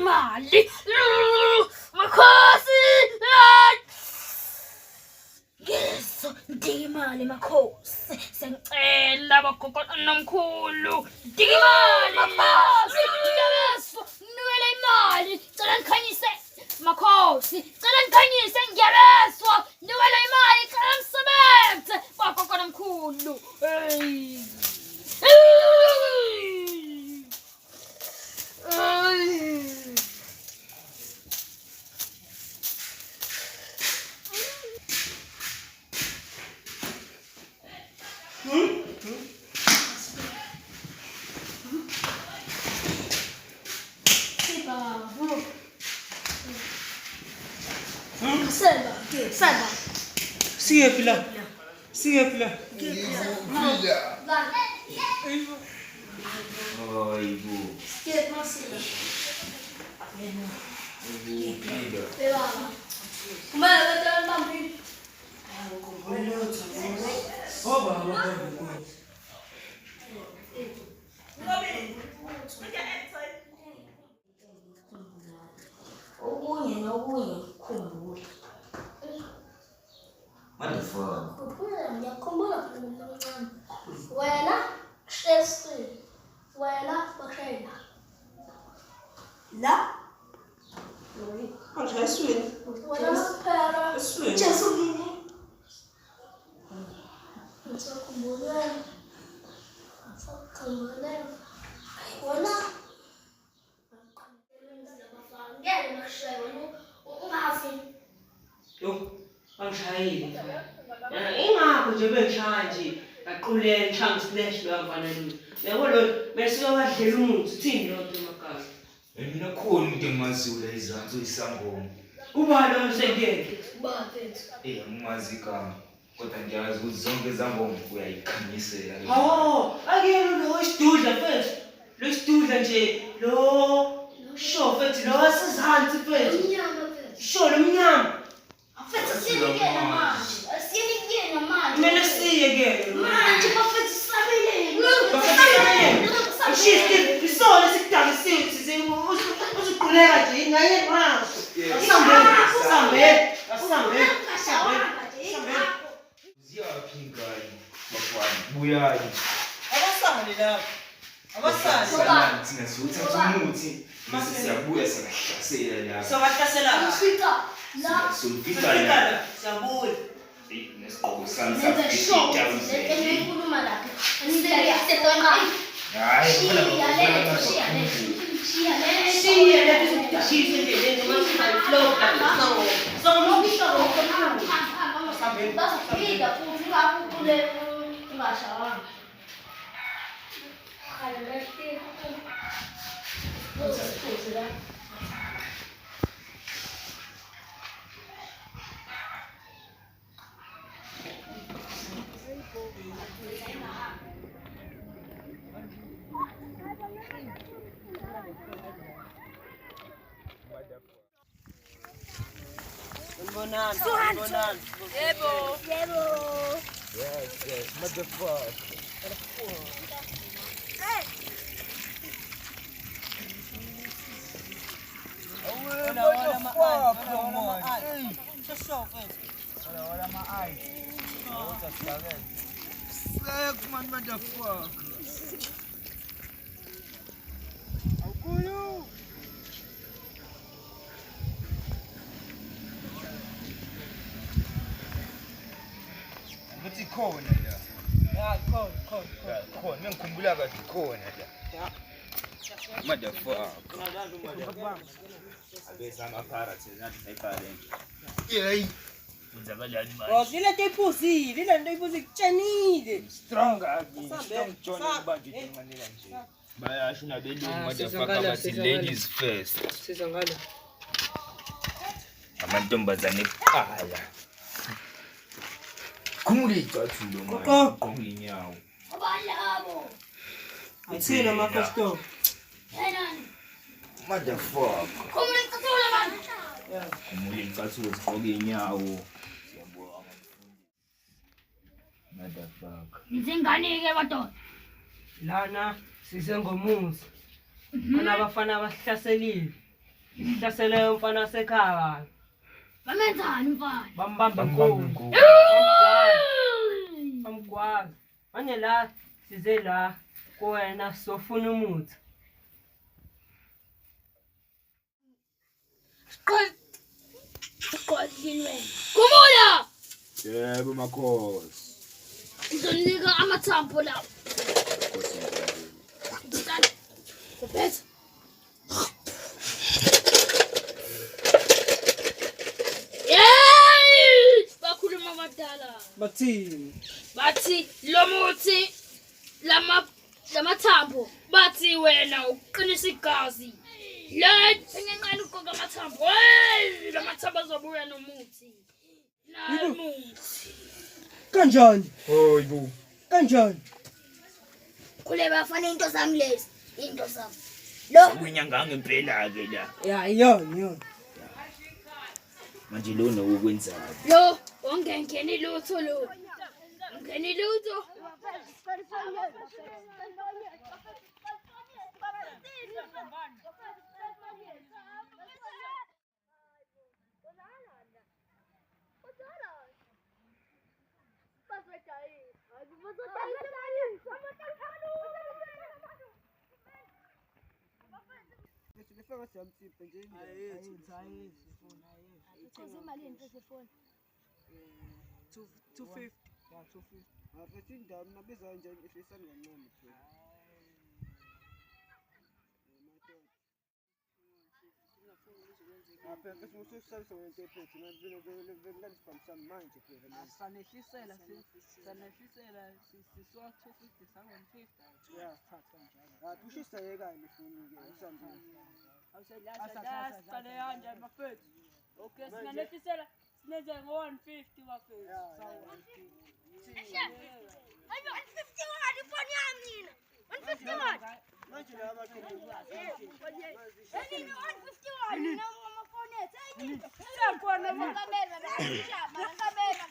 imali. Makhosi! Yes, ndimali makhosi. Sengicela bagogo nomkhulu. Ndimali makhosi. Ngiyabeso, niwele imali. Cela ngikhanyise makhosi. Cela ngikhanyise ngiyabeswa. Niwele imali cela msebenze bagogo nomkhulu. Hey. Selva. Sigue pila. Ay, bu. What the fuck? Wena Chelsea. Wena Bakayla. La? Manje eswini. Wena Phera. Eswini. Jesu ngini. Ngizokhumbula. Wena. Ngeke ngishaye wena ungafi. Yo, angishayile. Ingakho nje bengishaya nje. Aqulele ngishaya splash lo mfanele. Yabo lo bese wadlela umuthi uthini lo emakhaya. Mina khona umuntu engimaziyo la izansi uyisangoma. Uba lo sengeke. Bafethu. Angimazi igama. Kodwa ngiyazi ukuthi zonke izangoma uyayikhanyisela. Akuyena lo isidudla mfethu. Lo isidudla nje lo show mfethu lo wasizansi mfethu. Umnyama mfethu. Show lo mnyama. Mfethu sinikena manje. Sinikena manje. Kumele siye-ke. Manje bafethu sabeleni. Shifti isona sikudangisiwe thizeni uzuquleka nje ingayeni manje. Asihambe. Ziyaphi ingane bafana buyayi. Abasali lapha. Abasali. Sana thina siyothatha umuthi mase siyabuya singahlasela la. Sobahlasela. Ufika la. Sulfika la. Siyabuya. Nesiqobo sami Nenze show. safikhitha. Ngikhuluma lapha. Ngidela setona. Hayi, Shiya le. Bazofika futhi ngakule ungashawanga. Khalesti. Bonani. Yebo. Yes, motherfucker. Wala ma-eyes. Sick man, motherfucker. Ukuthi khona la. Ya, khona. Khona, ngikhumbula kahle khona la. Ya. Motherfucker. Abezama parrots nathi sayibhale. Yey. Kwenzakalani manje? Lile nto iphuzile, kutshenile. Strong again. Strong John ubanje imanela nje. Bayasho nabelungu motherfucker bathi ladies first. Siza ngalo. Amantombazane eqala. Khumule icathulo manje. Qonga inyawo. Abalabo. Athina amakhostom. Enani. Motherfucker. Khumule icathulo manje. Khumule icathulo ziqoke inyawo. Siyabonga mfundi. Motherfucker. Izingane-ke madoda. Lana size ngomuzi. Khona abafana abahlaselile. Hlasele umfana wasekhaya. Bamenzani mfana? Bambamba Bambamba inkunzi. inkunzi. Bamgwaza. Manje la size la kuwena sofuna umuthi. Qodlini. Kumula! Yebo makhosi. Ngizonika amathambo lawo. Sephetha. Yey! Bakhuluma abadala. Bathini? Bathi lo muthi lamathambo bathi wena uqinisa igazi. Le sengenqala ukugoga amathambo. Hey, lamathambo azobuya nomuthi. Namuthi. Kanjani? Hayibo. Kanjani? Kule bafana into sami lezi. Into sami. Lo Kuyinyanga ngempela ke la. Ya yona. Manje lo nokwenzayo. lo ongengeni lutho lo. Ngeni lutho. Okay, singanefisela sinenze ngo-150 bafethu. Ayo 150 wani phone yami mina. 150 wani. Manje la baqoqo. Yini 150 wani noma phone ethu. Siyakhona mama. Kamera la. Kamera.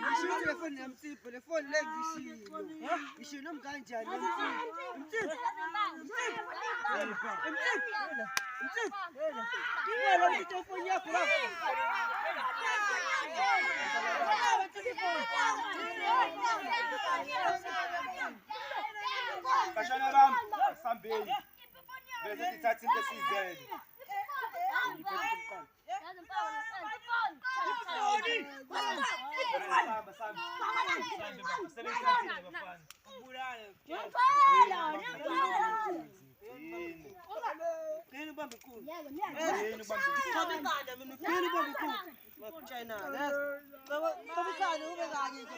Ngisho telefoni yamsipho, le phone le ngishilo. Ngisho noma kanjani yamsipho. Yela telefoni yakho la. Bashana bami, sambeni. Bese sithatha into sizele. Ngene ubambe ikhulu. Ngene ubambe. Mina ngene ubambe ikhulu. China. Baba khani ube kanye nje.